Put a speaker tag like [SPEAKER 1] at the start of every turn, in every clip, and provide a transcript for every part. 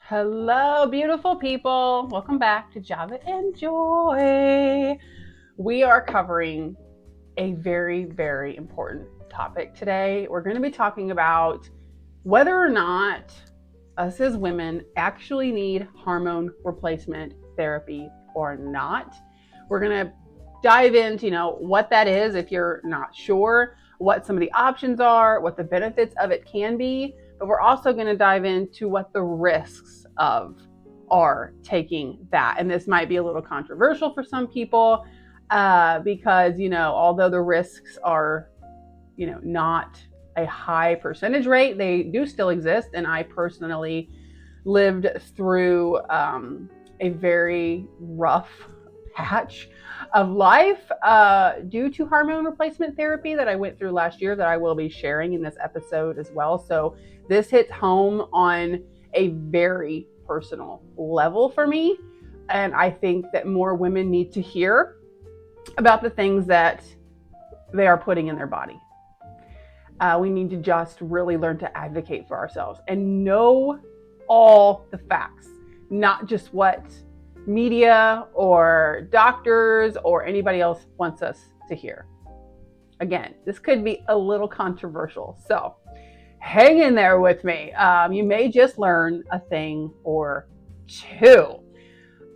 [SPEAKER 1] Hello, beautiful people. Welcome back to Java and Joy. We are covering a very, very important topic today. We're going to be talking about whether or not us as women actually need hormone replacement therapy or not. We're going to dive into, what that is if you're not sure, what some of the options are, what the benefits of it can be, but we're also going to dive into what the risks of are taking that. And this might be a little controversial for some people because, although the risks are, not a high percentage rate, they do still exist. And I personally lived through a very rough patch of life due to hormone replacement therapy that I went through last year that I will be sharing in this episode as well. So this hits home on a very personal level for me. And I think that more women need to hear about the things that they are putting in their body. We need to just really learn to advocate for ourselves and know all the facts, not just what media or doctors or anybody else wants us to hear. Again, this could be a little controversial, so hang in there with me. You may just learn a thing or two.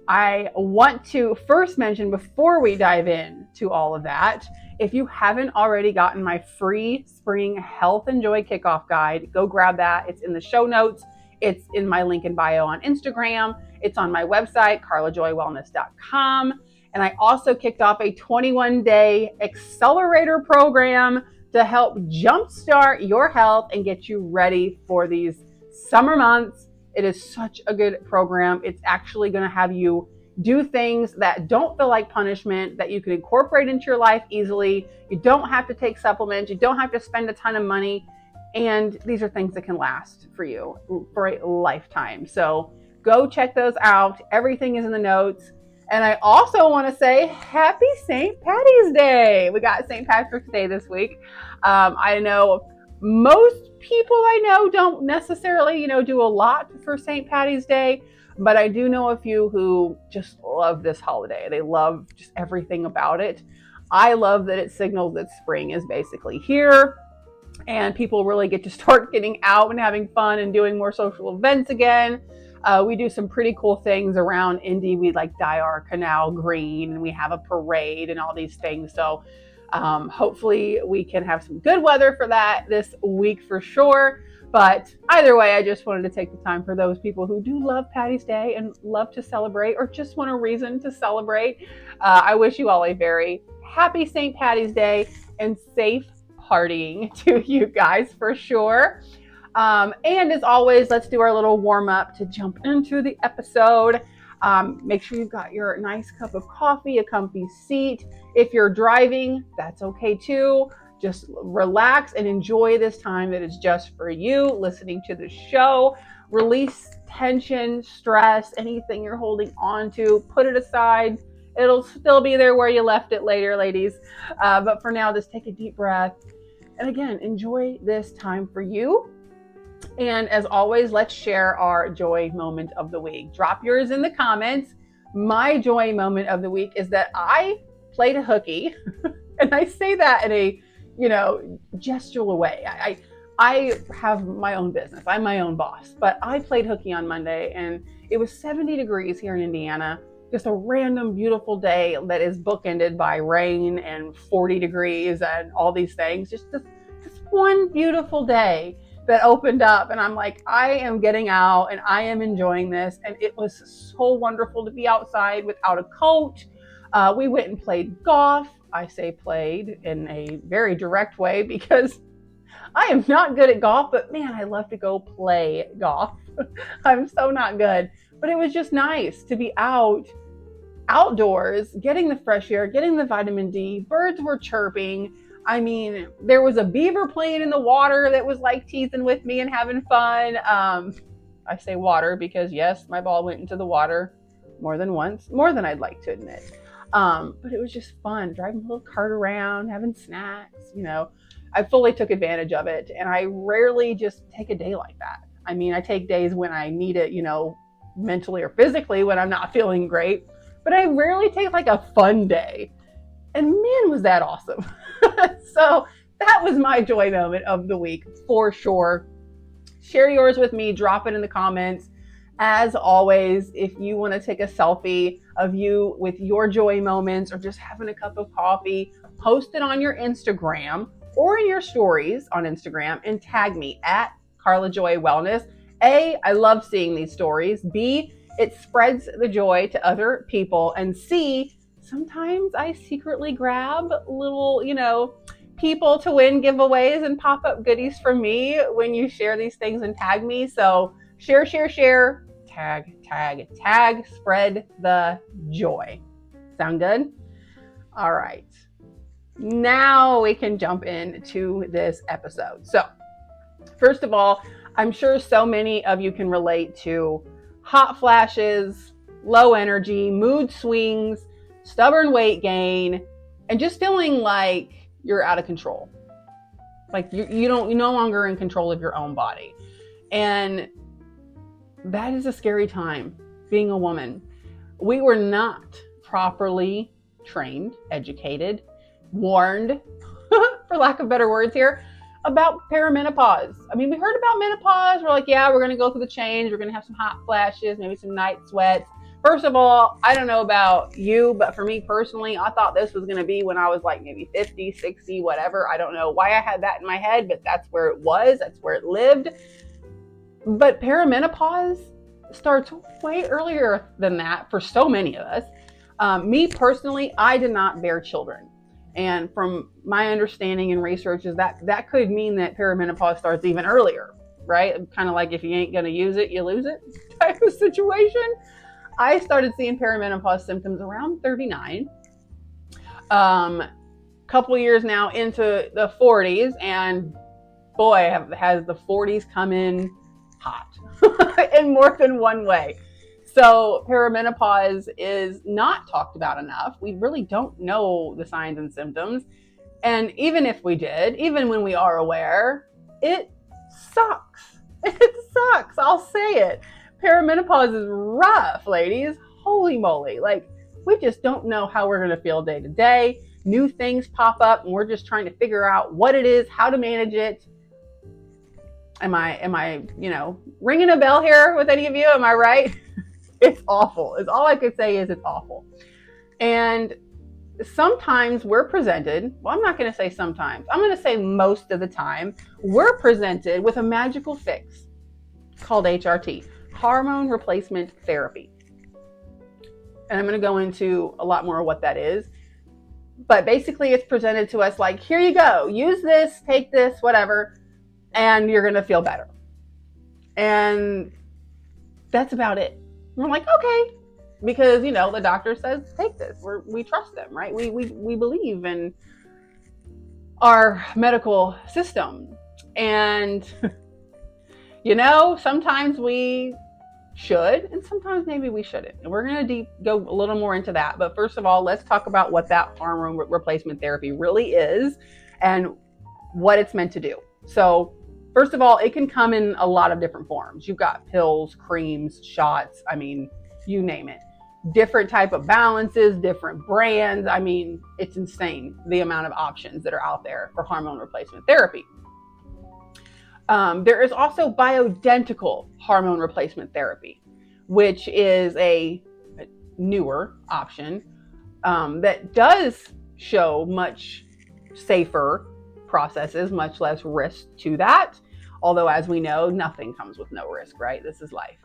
[SPEAKER 1] I want to first mention before we dive into all of that, if you haven't already gotten my free spring health and joy kickoff guide, go grab that. It's in the show notes. It's in my link in bio on Instagram. It's on my website, carlajoywellness.com. And I also kicked off a 21-day accelerator program to help jumpstart your health and get you ready for these summer months. It is such a good program. It's actually going to have you do things that don't feel like punishment, that you can incorporate into your life easily. You don't have to take supplements. You don't have to spend a ton of money. And these are things that can last for you for a lifetime. So go check those out. Everything is in the notes. And I also want to say happy St. Patty's Day. We got St. Patrick's Day this week. I know most people I know don't necessarily, do a lot for St. Patty's Day, but I do know a few who just love this holiday. They love just everything about it. I love that it signals that spring is basically here and people really get to start getting out and having fun and doing more social events again. We do some pretty cool things around Indy. We dye our canal green and we have a parade and all these things. So hopefully we can have some good weather for that this week for sure. But either way, I just wanted to take the time for those people who do love Patty's Day and love to celebrate or just want a reason to celebrate. I wish you all a very happy St. Patty's Day and safe partying to you guys for sure. And as always, let's do our little warm up to jump into the episode. Make sure you've got your nice cup of coffee, a comfy seat. If you're driving, that's okay too. Just relax and enjoy this time that is just for you, listening to the show. Release tension, stress, anything you're holding on to, put it aside. It'll still be there where you left it later, ladies. But for now, just take a deep breath. And again, enjoy this time for you. And as always, let's share our joy moment of the week. Drop yours in the comments. My joy moment of the week is that I played a hooky. And I say that in a, gestural way. I have my own business. I'm my own boss. But I played hooky on Monday and it was 70 degrees here in Indiana. Just a random beautiful day that is bookended by rain and 40 degrees and all these things. Just this one beautiful day that opened up and I'm like, I am getting out and I am enjoying this. And it was so wonderful to be outside without a coat. We went and played golf. I say played in a very direct way because I am not good at golf, but man, I love to go play golf. I'm so not good, but it was just nice to be outdoors, getting the fresh air, getting the vitamin D. Birds were chirping. I mean, there was a beaver playing in the water that was teasing with me and having fun. I say water because yes, my ball went into the water more than once, more than I'd like to admit. But it was just fun, driving a little cart around, having snacks, I fully took advantage of it. And I rarely just take a day like that. I mean, I take days when I need it, mentally or physically when I'm not feeling great, but I rarely take like a fun day. And man, was that awesome. So that was my joy moment of the week for sure. Share yours with me, drop it in the comments. As always, if you want to take a selfie of you with your joy moments or just having a cup of coffee, post it on your Instagram or in your stories on Instagram and tag me at Carla Joy Wellness. A, I love seeing these stories. B, it spreads the joy to other people. And C, sometimes I secretly grab little, people to win giveaways and pop-up goodies from me when you share these things and tag me. So share, tag, spread the joy. Sound good? All right. Now we can jump into this episode. So first of all, I'm sure so many of you can relate to hot flashes, low energy, mood swings, stubborn weight gain, and just feeling like you're out of control. Like you're no longer in control of your own body. And that is a scary time being a woman. We were not properly trained, educated, warned, for lack of better words here, about perimenopause. I mean, we heard about menopause. We're like, yeah, we're going to go through the change. We're going to have some hot flashes, maybe some night sweats. First of all, I don't know about you, but for me personally, I thought this was going to be when I was like maybe 50, 60, whatever. I don't know why I had that in my head, but that's where it was. That's where it lived. But perimenopause starts way earlier than that for so many of us. Me personally, I did not bear children. And from my understanding and research is that could mean that perimenopause starts even earlier, right? Kind of like if you ain't going to use it, you lose it type of situation. I started seeing perimenopause symptoms around 39. Couple years now into the 40s, and boy, has the 40s come in hot in more than one way. So perimenopause is not talked about enough. We really don't know the signs and symptoms. And even if we did, even when we are aware, it sucks. It sucks. I'll say it. Perimenopause is rough, ladies. Holy moly. Like, we just don't know how we're going to feel day to day. New things pop up and we're just trying to figure out what it is, how to manage it. Am I, ringing a bell here with any of you? Am I right? It's awful. It's all I could say is it's awful. And sometimes we're presented, well, I'm not going to say sometimes, I'm going to say most of the time, we're presented with a magical fix called HRT, Hormone Replacement Therapy. And I'm going to go into a lot more of what that is. But basically it's presented to us like, here you go, use this, take this, whatever, and you're going to feel better. And that's about it. We're like, okay, because, the doctor says, take this. We trust them, right? We believe in our medical system. And, sometimes we should, and sometimes maybe we shouldn't. And we're going to go a little more into that. But first of all, let's talk about what that hormone replacement therapy really is and what it's meant to do. So first of all, it can come in a lot of different forms. You've got pills, creams, shots. I mean, you name it. Different type of balances, different brands. I mean, it's insane the amount of options that are out there for hormone replacement therapy. There is also bioidentical hormone replacement therapy, which is a newer option that does show much safer processes, much less risk to that. Although, as we know, nothing comes with no risk, right? This is life.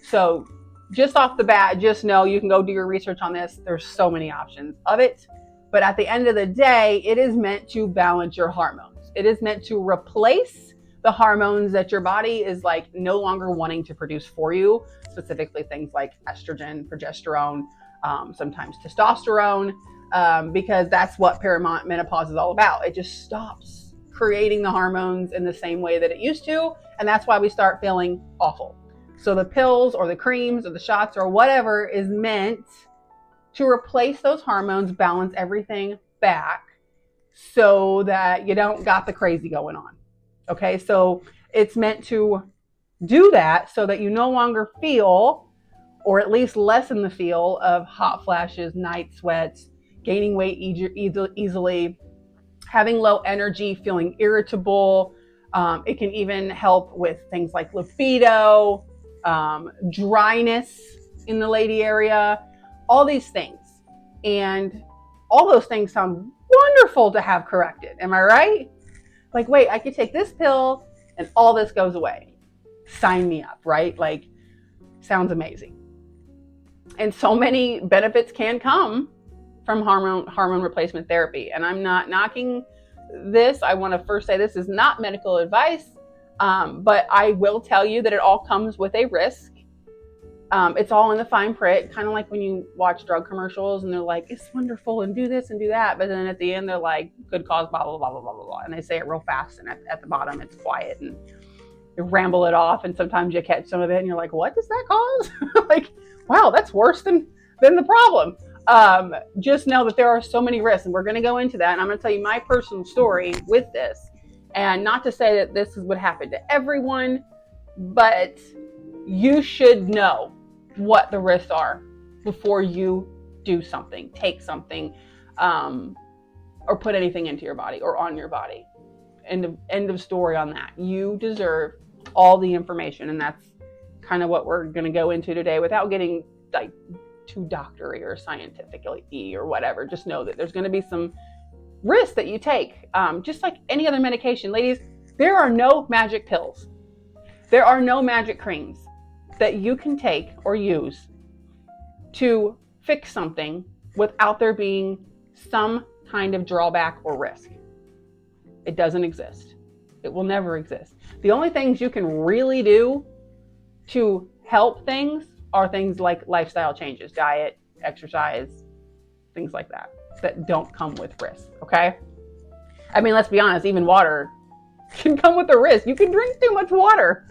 [SPEAKER 1] So just off the bat, just know you can go do your research on this. There's so many options of it. But at the end of the day, it is meant to balance your hormones. It is meant to replace the hormones that your body is like no longer wanting to produce for you, specifically things like estrogen, progesterone, sometimes testosterone, because that's what perimenopause is all about. It just stops creating the hormones in the same way that it used to, and that's why we start feeling awful. So the pills or the creams or the shots or whatever is meant to replace those hormones, balance everything back so that you don't got the crazy going on. Okay, so it's meant to do that so that you no longer feel, or at least lessen the feel of hot flashes, night sweats, gaining weight easily, having low energy, feeling irritable. It can even help with things like libido, dryness in the lady area, all these things. And all those things sound wonderful to have corrected. Am I right? Like, wait, I could take this pill and all this goes away. Sign me up, right? Like, sounds amazing. And so many benefits can come from hormone replacement therapy. And I'm not knocking this. I want to first say this is not medical advice, but I will tell you that it all comes with a risk. It's all in the fine print, kind of like when you watch drug commercials and they're like, it's wonderful and do this and do that. But then at the end, they're like, could cause blah, blah, blah, blah, blah, blah. And they say it real fast. And at the bottom, it's quiet and they ramble it off. And sometimes you catch some of it and you're like, what does that cause? Like, wow, that's worse than the problem. Just know that there are so many risks, and we're going to go into that. And I'm going to tell you my personal story with this. And not to say that this would happen to everyone, but you should know what the risks are before you do something, take something, or put anything into your body or on your body. End of story on that. You deserve all the information, and that's kind of what we're going to go into today without getting like too doctory or scientifically or whatever. Just know that there's going to be some risks that you take, just like any other medication. Ladies, there are no magic pills. There are no magic creams that you can take or use to fix something without there being some kind of drawback or risk. It doesn't exist. It will never exist. The only things you can really do to help things are things like lifestyle changes, diet, exercise, things like that don't come with risk, okay? I mean, let's be honest, even water can come with a risk. You can drink too much water.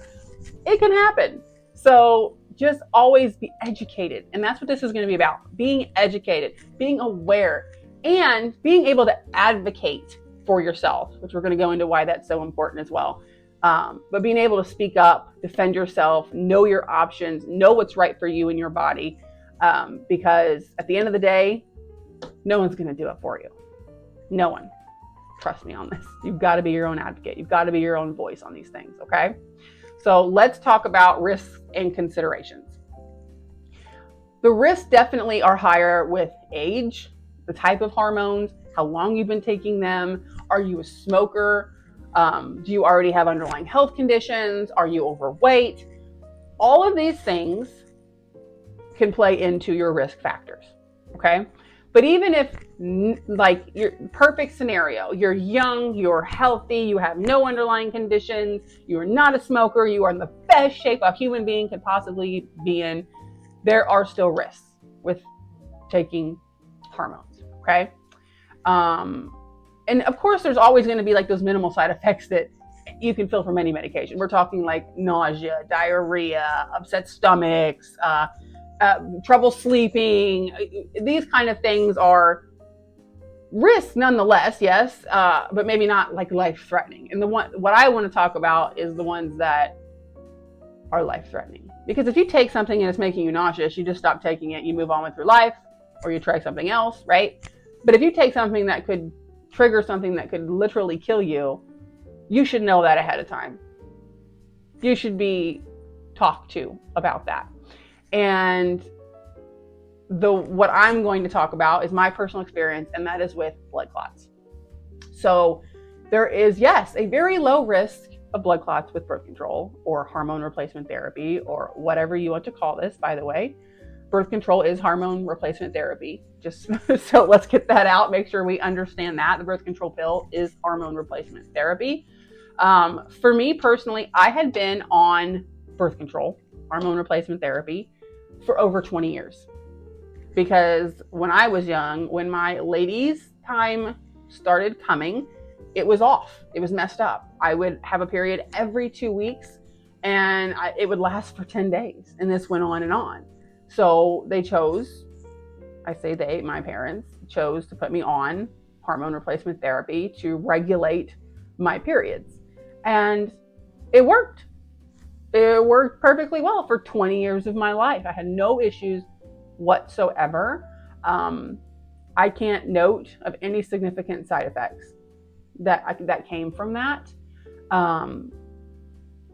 [SPEAKER 1] It can happen. So just always be educated. And that's what this is going to be about. Being educated, being aware, and being able to advocate for yourself, which we're going to go into why that's so important as well. But being able to speak up, defend yourself, know your options, know what's right for you and your body. Because at the end of the day, no one's going to do it for you. No one. Trust me on this. You've got to be your own advocate. You've got to be your own voice on these things, okay? So let's talk about risks and considerations. The risks definitely are higher with age, the type of hormones, how long you've been taking them. Are you a smoker? Do you already have underlying health conditions? Are you overweight? All of these things can play into your risk factors, okay? But even if, like, your perfect scenario, you're young, you're healthy, you have no underlying conditions, you're not a smoker, you are in the best shape a human being could possibly be in, there are still risks with taking hormones, okay? And of course, there's always going to be like those minimal side effects that you can feel from any medication. We're talking like nausea, diarrhea, upset stomachs, trouble sleeping. These kind of things are risks nonetheless, yes, but maybe not like life-threatening. And what I want to talk about is the ones that are life-threatening. Because if you take something and it's making you nauseous, you just stop taking it, you move on with your life, or you try something else, right? But if you take something that could trigger something that could literally kill you, you should know that ahead of time. You should be talked to about that. And what I'm going to talk about is my personal experience, and that is with blood clots. So there is, yes, a very low risk of blood clots with birth control or hormone replacement therapy, or whatever you want to call this, by the way. Birth control is hormone replacement therapy. Just so let's get that out, make sure we understand that. The birth control pill is hormone replacement therapy. For me personally, I had been on birth control, hormone replacement therapy, for over 20 years. Because when I was young, when my ladies' time started coming, it was off. It was messed up. I would have a period every 2 weeks, and it would last for 10 days. And this went on and on. So they chose, my parents chose to put me on hormone replacement therapy to regulate my periods. And it worked. It worked perfectly well for 20 years of my life. I had no issues whatsoever. I can't note of any significant side effects that came from that.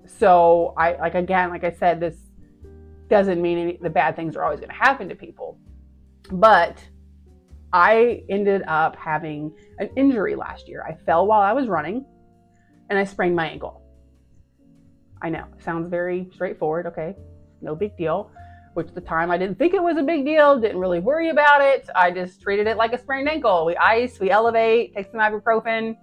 [SPEAKER 1] So like I said, this doesn't mean the bad things are always going to happen to people. But I ended up having an injury last year. I fell while I was running and I sprained my ankle. I know, it sounds very straightforward. Okay, no big deal. Which at the time I didn't think it was a big deal, didn't really worry about it. I just treated it like a sprained ankle. We ice, we elevate, take some ibuprofen,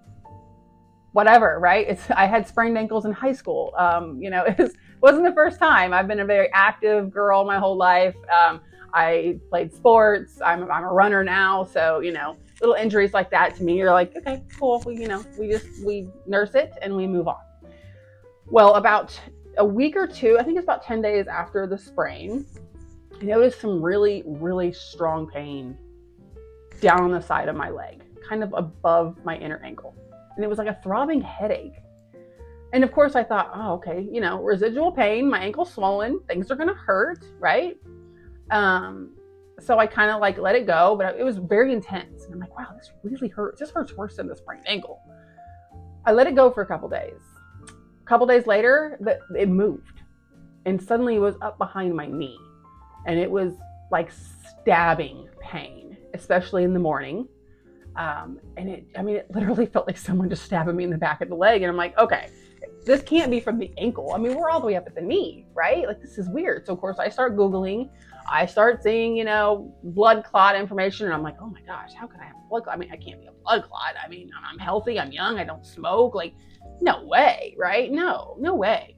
[SPEAKER 1] whatever, right? I had sprained ankles in high school. It wasn't the first time. I've been a very active girl my whole life. I played sports. I'm a runner now. So, little injuries like that to me, you're like, okay, cool. We nurse it and we move on. Well, about a week or two, I think it's about 10 days after the sprain, I noticed some really, really strong pain down on the side of my leg, kind of above my inner ankle. And it was like a throbbing headache. And of course I thought, oh, okay, residual pain, my ankle's swollen, things are going to hurt, right? So I kind of let it go, but it was very intense. And I'm like, wow, this really hurts. This hurts worse than the sprained ankle. I let it go for a couple days. A couple days later, it moved. And suddenly it was up behind my knee. And it was like stabbing pain, especially in the morning. And it literally felt like someone just stabbing me in the back of the leg. And I'm like, okay, this can't be from the ankle. I mean, we're all the way up at the knee, right? Like, this is weird. So of course I start Googling, I start seeing, blood clot information. And I'm like, oh my gosh, how can I have a blood clot? I mean, I can't be a blood clot. I mean, I'm healthy, I'm young, I don't smoke. Like, no way, right? No way.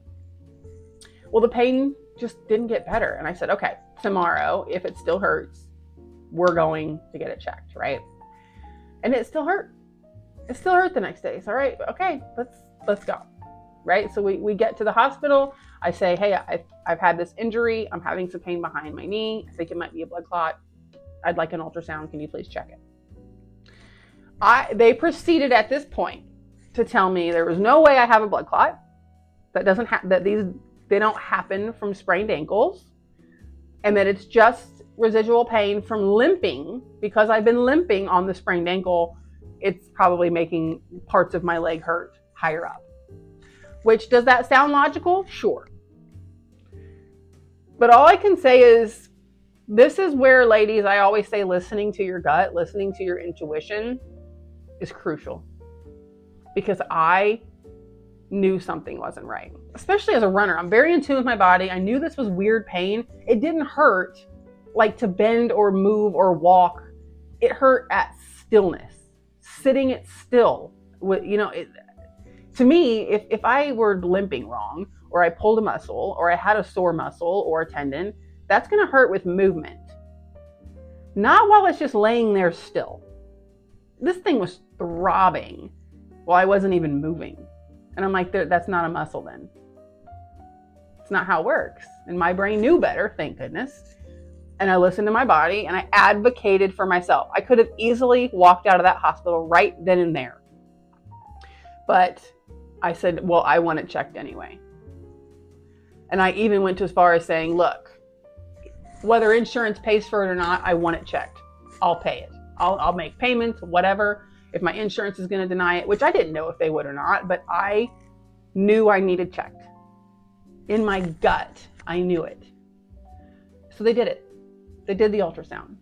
[SPEAKER 1] Well, the pain just didn't get better. And I said, okay, tomorrow, if it still hurts, we're going to get it checked, right? And it still hurt. It still hurt the next day. So, all right, okay, let's go, right? So we get to the hospital. I say, hey, I've had this injury. I'm having some pain behind my knee. I think it might be a blood clot. I'd like an ultrasound. Can you please check it? They proceeded at this point to tell me there was no way I have a blood clot. They don't happen from sprained ankles, and that it's just residual pain from limping. Because I've been limping on the sprained ankle, it's probably making parts of my leg hurt higher up. Which, does that sound logical? Sure. But all I can say is, this is where, ladies, I always say listening to your gut, listening to your intuition is crucial. Because I knew something wasn't right. Especially as a runner, I'm very in tune with my body. I knew this was weird pain. It didn't hurt like to bend or move or walk. It hurt at stillness, sitting it still. To me, if I were limping wrong, or I pulled a muscle, or I had a sore muscle or a tendon, that's going to hurt with movement. Not while it's just laying there still. This thing was throbbing while I wasn't even moving. And I'm like, that's not a muscle then. It's not how it works. And my brain knew better, thank goodness. And I listened to my body and I advocated for myself. I could have easily walked out of that hospital right then and there. But I said, well, I want it checked anyway. And I even went as far as saying, look, whether insurance pays for it or not, I want it checked. I'll pay it. I'll make payments, whatever. If my insurance is going to deny it, which I didn't know if they would or not, but I knew I needed checked. In my gut, I knew it. So they did it. They did the ultrasound.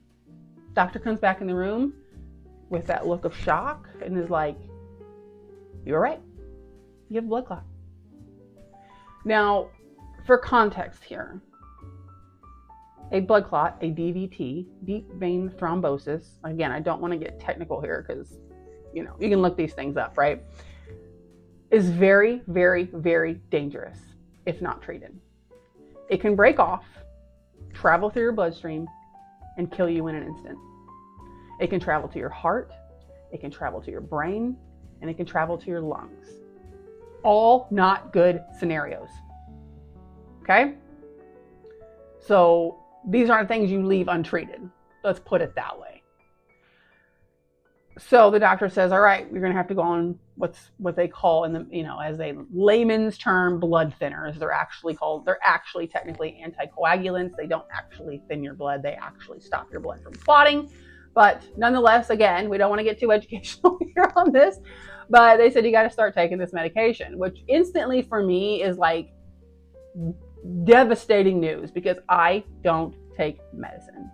[SPEAKER 1] Doctor comes back in the room with that look of shock and is like, you're right. You have a blood clot. Now, for context here, a blood clot, a DVT, deep vein thrombosis, again, I don't want to get technical here because, you can look these things up, right? Is very, very, very dangerous if not treated. It can break off, travel through your bloodstream, and kill you in an instant. It can travel to your heart, it can travel to your brain, and it can travel to your lungs. All not good scenarios. Okay? So these aren't things you leave untreated. Let's put it that way. So the doctor says, all right, you're going to have to go on what they call in the, as a layman's term, blood thinners. They're actually technically anticoagulants. They don't actually thin your blood. They actually stop your blood from clotting. But nonetheless, again, we don't want to get too educational here on this, but they said you got to start taking this medication, which instantly for me is like devastating news because I don't take medicine.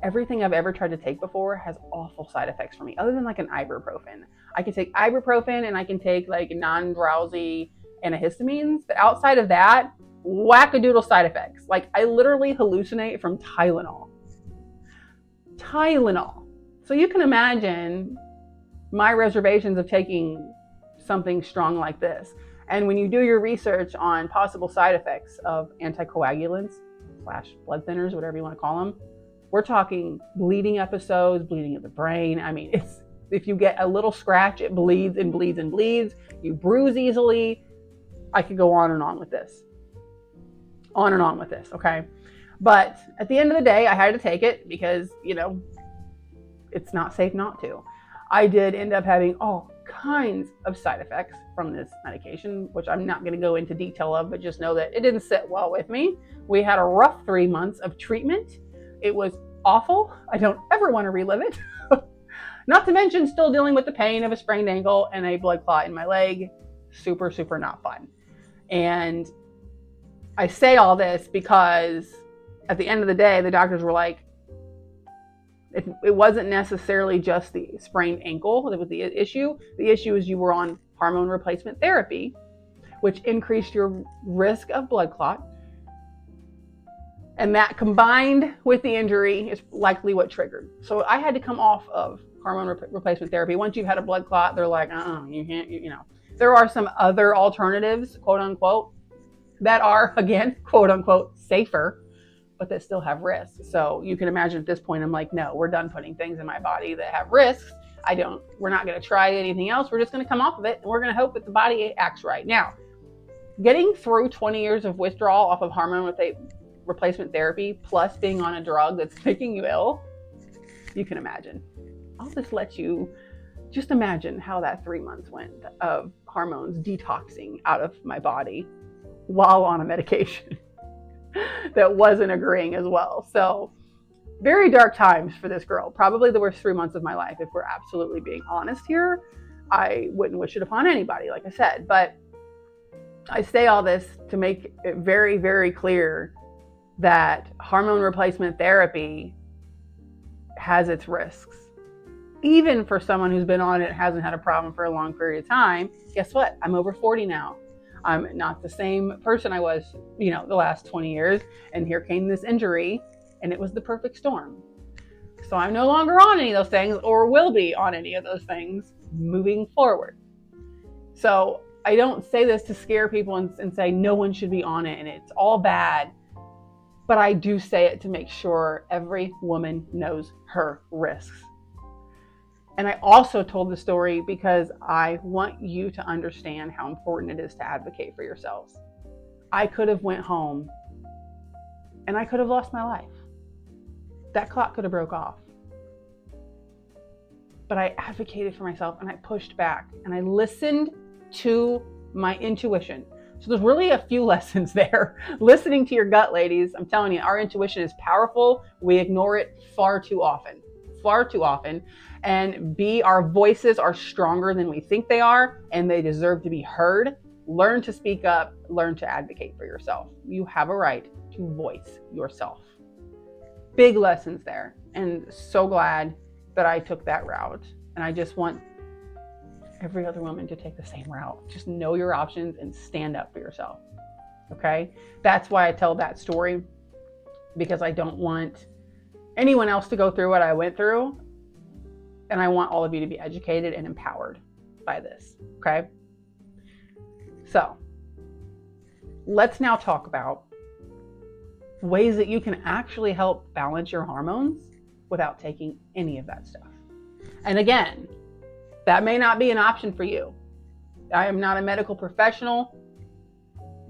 [SPEAKER 1] Everything I've ever tried to take before has awful side effects for me, other than like an ibuprofen. I can take ibuprofen and I can take like non-drowsy antihistamines, but outside of that, wackadoodle side effects. Like I literally hallucinate from Tylenol. So you can imagine my reservations of taking something strong like this. And when you do your research on possible side effects of anticoagulants / blood thinners, whatever you want to call them, we're talking bleeding episodes, bleeding of the brain. I mean, if you get a little scratch, it bleeds and bleeds and bleeds. You bruise easily. I could go on and on with this. Okay? But at the end of the day, I had to take it because, it's not safe not to. I did end up having all kinds of side effects from this medication, which I'm not going to go into detail of, but just know that it didn't sit well with me. We had a rough 3 months of treatment. It was awful. I don't ever want to relive it. Not to mention still dealing with the pain of a sprained ankle and a blood clot in my leg. Super, super not fun. And I say all this because at the end of the day, the doctors were like, it wasn't necessarily just the sprained ankle that was the issue. The issue is you were on hormone replacement therapy, which increased your risk of blood clot. And that combined with the injury is likely what triggered. So I had to come off of hormone replacement therapy. Once you've had a blood clot, they're like, you can't, There are some other alternatives, quote unquote, that are, again, quote unquote, safer, but that still have risks. So you can imagine at this point, I'm like, no, we're done putting things in my body that have risks. We're not going to try anything else. We're just going to come off of it and we're going to hope that the body acts right. Now, getting through 20 years of withdrawal off of hormone replacement therapy, plus being on a drug that's making you ill, you can imagine. I'll just let you just imagine how that 3 months went of hormones detoxing out of my body while on a medication that wasn't agreeing as well. So very dark times for this girl. Probably the worst 3 months of my life. If we're absolutely being honest here, I wouldn't wish it upon anybody, like I said. But I say all this to make it very, very clear that hormone replacement therapy has its risks. Even for someone who's been on it, hasn't had a problem for a long period of time. Guess what? I'm over 40 now. I'm not the same person I was, the last 20 years. And here came this injury, and it was the perfect storm. So I'm no longer on any of those things, or will be on any of those things moving forward. So I don't say this to scare people and say no one should be on it and it's all bad. But I do say it to make sure every woman knows her risks. And I also told the story because I want you to understand how important it is to advocate for yourselves. I could have went home and I could have lost my life. That clock could have broke off. But I advocated for myself and I pushed back and I listened to my intuition. So there's really a few lessons there. Listening to your gut, ladies. I'm telling you, our intuition is powerful. We ignore it far too often. And our voices are stronger than we think they are, and they deserve to be heard. Learn to speak up, learn to advocate for yourself. You have a right to voice yourself. Big lessons there, and so glad that I took that route. And I just want every other woman to take the same route. Just know your options and stand up for yourself. Okay? That's why I tell that story, because I don't want anyone else to go through what I went through. And I want all of you to be educated and empowered by this. Okay? So let's now talk about ways that you can actually help balance your hormones without taking any of that stuff. And again, that may not be an option for you. I am not a medical professional.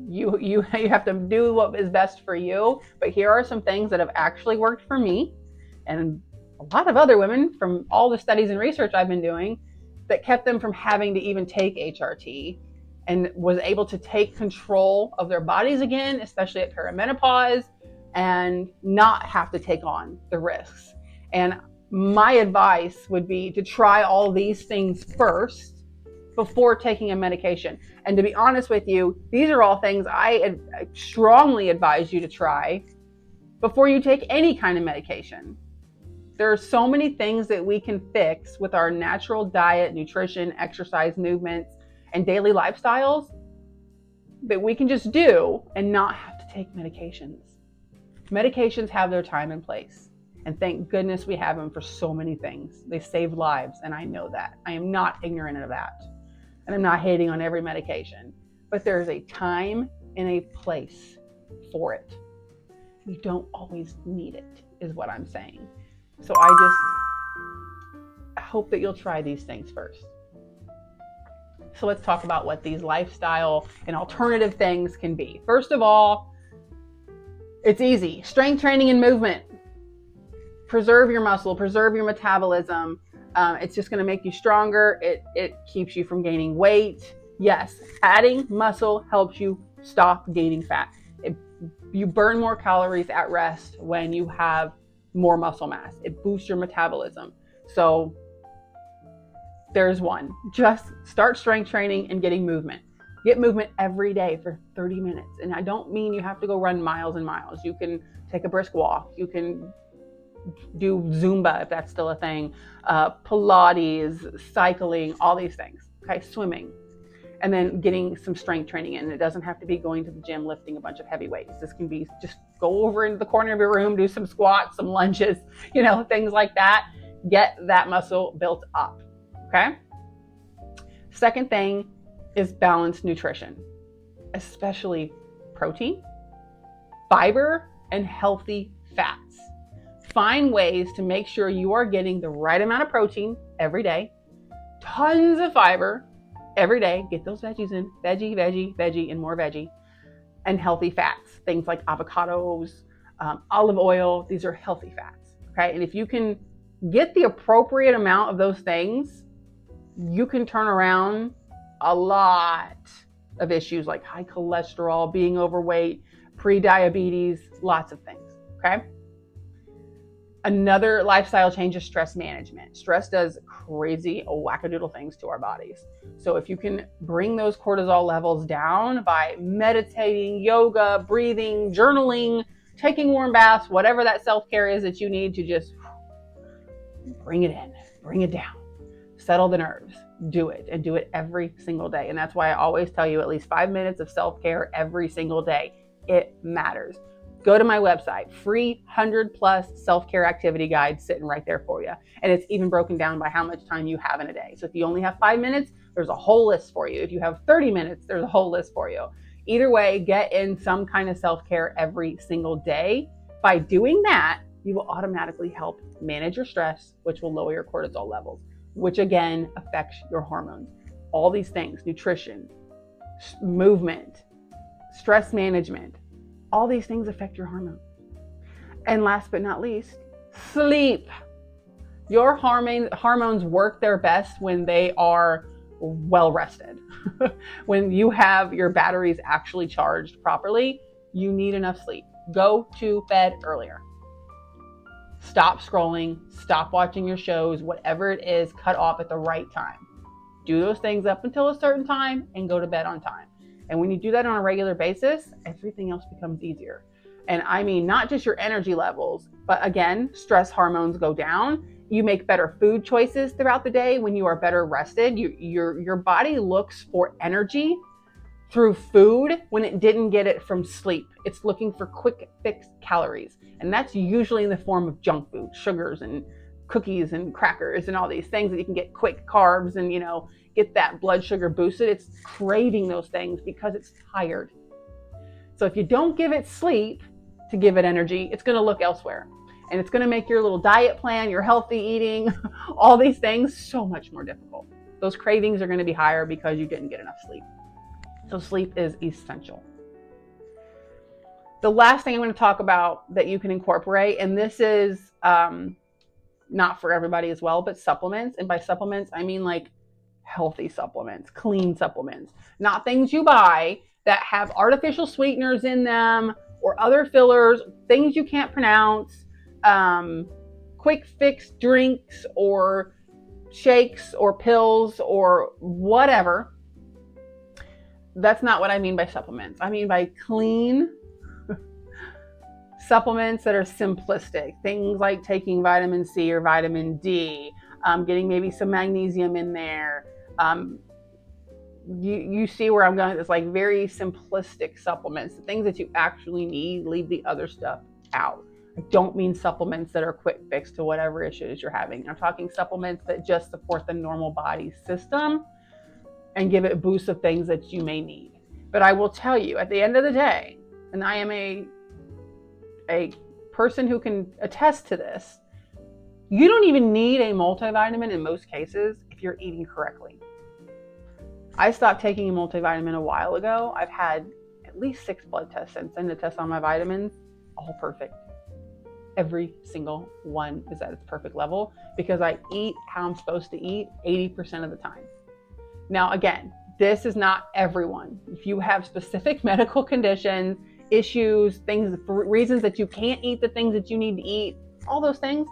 [SPEAKER 1] You have to do what is best for you. But here are some things that have actually worked for me. And a lot of other women from all the studies and research I've been doing that kept them from having to even take HRT, and was able to take control of their bodies again, especially at perimenopause, and not have to take on the risks. And my advice would be to try all these things first before taking a medication. And to be honest with you, these are all things I strongly advise you to try before you take any kind of medication. There are so many things that we can fix with our natural diet, nutrition, exercise, movements, and daily lifestyles that we can just do and not have to take medications. Medications have their time and place. And thank goodness we have them for so many things. They save lives, and I know that. I am not ignorant of that. And I'm not hating on every medication. But there's a time and a place for it. You don't always need it, is what I'm saying. So I just hope that you'll try these things first. So let's talk about what these lifestyle and alternative things can be. First of all, it's easy. Strength training and movement. Preserve your muscle, preserve your metabolism. It's just going to make you stronger. It keeps you from gaining weight. Yes, adding muscle helps you stop gaining fat. You burn more calories at rest when you have more muscle mass. It boosts your metabolism. So there's one. Just start strength training and getting movement. Get movement every day for 30 minutes. And I don't mean you have to go run miles and miles. You can take a brisk walk. You can do Zumba if that's still a thing. Pilates, cycling, all these things. Okay, swimming. And then getting some strength training in. It doesn't have to be going to the gym lifting a bunch of heavy weights. This can be just go over into the corner of your room, do some squats, some lunges, things like that. Get that muscle built up. Okay? Second thing is balanced nutrition, especially protein, fiber, and healthy fats. Find ways to make sure you are getting the right amount of protein every day, tons of fiber every day. Get those veggies in, veggie, and more veggie, and healthy fats. Things like avocados, olive oil. These are healthy fats. Okay, and if you can get the appropriate amount of those things, you can turn around a lot of issues like high cholesterol, being overweight, pre-diabetes, lots of things. Okay. Another lifestyle change is stress management. Stress does crazy wackadoodle things to our bodies. So if you can bring those cortisol levels down by meditating, yoga, breathing, journaling, taking warm baths, whatever that self-care is that you need to just bring it in, bring it down, settle the nerves, do it, and do it every single day. And that's why I always tell you at least 5 minutes of self-care every single day. It matters. Go to my website, free 100+ self-care activity guide sitting right there for you. And it's even broken down by how much time you have in a day. So if you only have 5 minutes, there's a whole list for you. If you have 30 minutes, there's a whole list for you. Either way, get in some kind of self-care every single day. By doing that, you will automatically help manage your stress, which will lower your cortisol levels, which again affects your hormones. All these things, nutrition, movement, stress management, all these things affect your hormones. And last but not least, sleep. Your hormones work their best when they are well rested. When you have your batteries actually charged properly, you need enough sleep. Go to bed earlier. Stop scrolling, stop watching your shows, whatever it is, cut off at the right time. Do those things up until a certain time and go to bed on time. And when you do that on a regular basis, everything else becomes easier. And I mean, not just your energy levels, but again, stress hormones go down. You make better food choices throughout the day when you are better rested. Your body looks for energy through food when it didn't get it from sleep. It's looking for quick fix calories. And that's usually in the form of junk food, sugars and cookies and crackers and all these things that you can get quick carbs and, get that blood sugar boosted. It's craving those things because it's tired. So if you don't give it sleep to give it energy, it's going to look elsewhere. And it's going to make your little diet plan, your healthy eating, all these things so much more difficult. Those cravings are going to be higher because you didn't get enough sleep. So sleep is essential. The last thing I'm going to talk about that you can incorporate, and this is not for everybody as well, but supplements. And by supplements, I mean like healthy supplements, clean supplements, not things you buy that have artificial sweeteners in them or other fillers, things you can't pronounce, quick fix drinks or shakes or pills or whatever. That's not what I mean by supplements. I mean by clean supplements that are simplistic. Things like taking vitamin C or vitamin D, getting maybe some magnesium in there. You see where I'm going. It's like very simplistic supplements. The things that you actually need, leave the other stuff out. I don't mean supplements that are quick fix to whatever issues you're having. I'm talking supplements that just support the normal body system and give it a boost of things that you may need. But I will tell you, at the end of the day, and I am a person who can attest to this, you don't even need a multivitamin in most cases if you're eating correctly. I stopped taking a multivitamin a while ago. I've had at least 6 blood tests since then to test all my vitamins, all perfect. Every single one is at its perfect level because I eat how I'm supposed to eat 80% of the time. Now, again, this is not everyone. If you have specific medical conditions, issues, things, for reasons that you can't eat the things that you need to eat, all those things,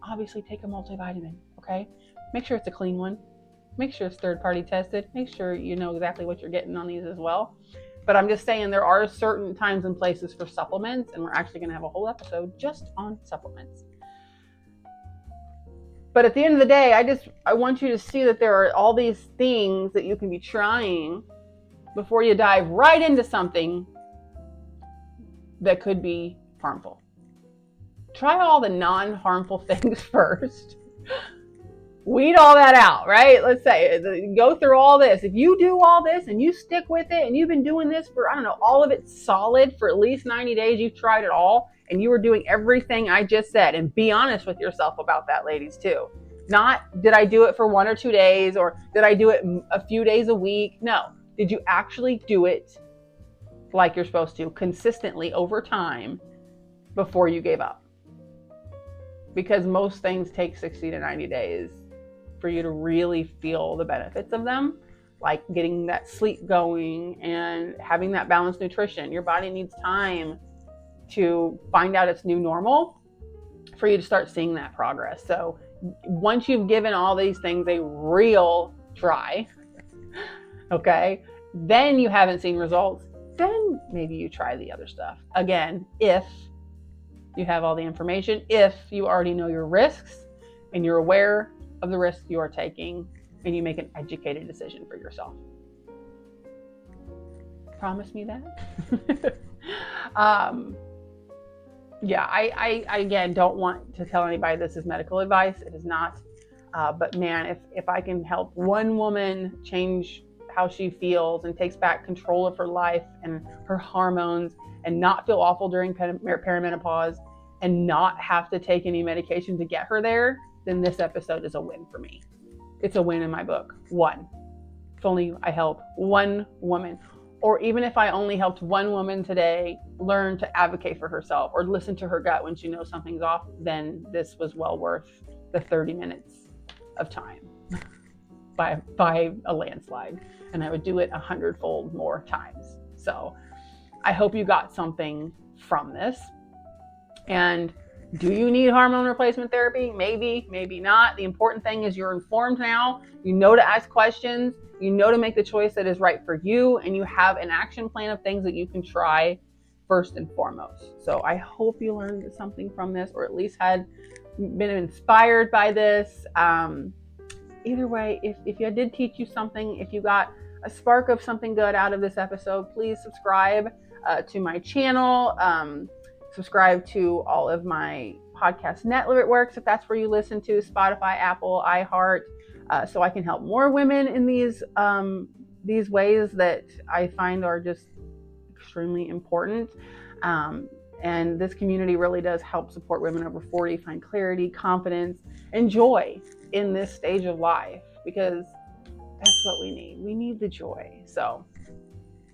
[SPEAKER 1] obviously take a multivitamin, okay? Make sure it's a clean one. Make sure it's third-party tested. Make sure you know exactly what you're getting on these as well. But I'm just saying there are certain times and places for supplements, and we're actually going to have a whole episode just on supplements. But at the end of the day, I want you to see that there are all these things that you can be trying before you dive right into something that could be harmful. Try all the non-harmful things first. Weed all that out, right? Let's say, go through all this. If you do all this and you stick with it and you've been doing this for, all of it solid for at least 90 days, you've tried it all, and you were doing everything I just said, and be honest with yourself about that, ladies, too. Not, did I do it for 1 or 2 days, or did I do it a few days a week? No. Did you actually do it like you're supposed to, consistently over time before you gave up? Because most things take 60 to 90 days for you to really feel the benefits of them, like getting that sleep going and having that balanced nutrition. Your body needs time to find out its new normal for you to start seeing that progress. So once you've given all these things a real try, okay, then you haven't seen results, then maybe you try the other stuff. Again, if you have all the information, if you already know your risks and you're aware of the risks you are taking, and you make an educated decision for yourself. Promise me that? I again don't want to tell anybody this is medical advice. It is not. But man, if I can help one woman change how she feels and takes back control of her life and her hormones and not feel awful during perimenopause and not have to take any medication to get her there, then this episode is a win for me. It's a win in my book. One. If only I help one woman. Or even if I only helped one woman today learn to advocate for herself or listen to her gut when she knows something's off, then this was well worth the 30 minutes of time by a landslide. And I would do it 100-fold more times. So I hope you got something from this. And do you need hormone replacement therapy? Maybe, maybe not. The important thing is you're informed now. You know to ask questions. You know to make the choice that is right for you. And you have an action plan of things that you can try first and foremost. So I hope you learned something from this, or at least had been inspired by this. Either way, if I did teach you something, if you got a spark of something good out of this episode, please subscribe to my channel. Subscribe to all of my podcast networks if that's where you listen to, Spotify, Apple, iHeart, so I can help more women in these ways that I find are just extremely important. And this community really does help support women over 40 find clarity, confidence, and joy in this stage of life, because that's what we need. We need the joy. So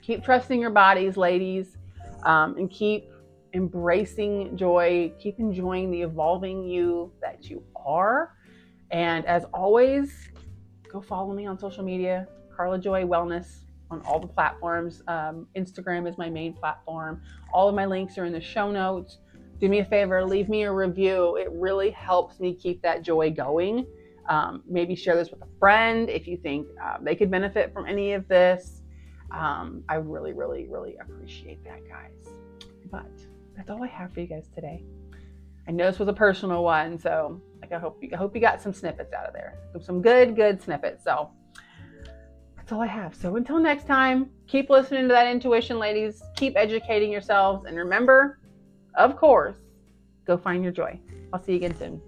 [SPEAKER 1] keep trusting your bodies, ladies, and keep embracing joy. Keep enjoying the evolving you that you are. And as always, go follow me on social media, Carla Joy Wellness, on all the platforms. Instagram is my main platform. All of my links are in the show notes. Do me a favor, leave me a review. It really helps me keep that joy going. Maybe share this with a friend if you think they could benefit from any of this. I really, really, really appreciate that, guys. But that's all I have for you guys today. I know this was a personal one, so I hope you got some snippets out of there. Some good snippets. So that's all I have. So until next time, keep listening to that intuition, ladies. Keep educating yourselves. And remember, of course, go find your joy. I'll see you again soon.